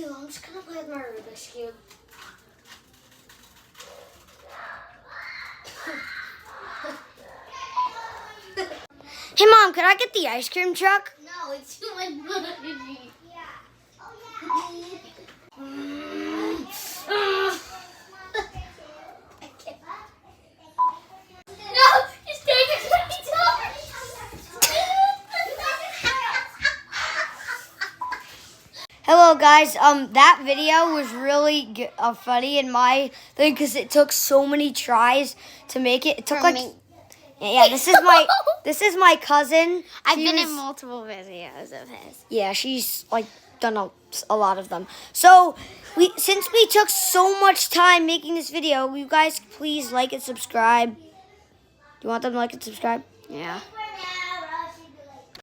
too. I'm just gonna play with my Rubik's Cube. Hey, Mom, can I get the ice cream truck? No, it's too much money. No, just take it. Hello, guys. That video was really funny in my thing because it took so many tries to make it. It took yeah. This is my cousin. I've been in multiple videos of his. Yeah, she's like done a lot of them. So since we took so much time making this video, will you guys please like and subscribe? Do you want them to like and subscribe? Yeah.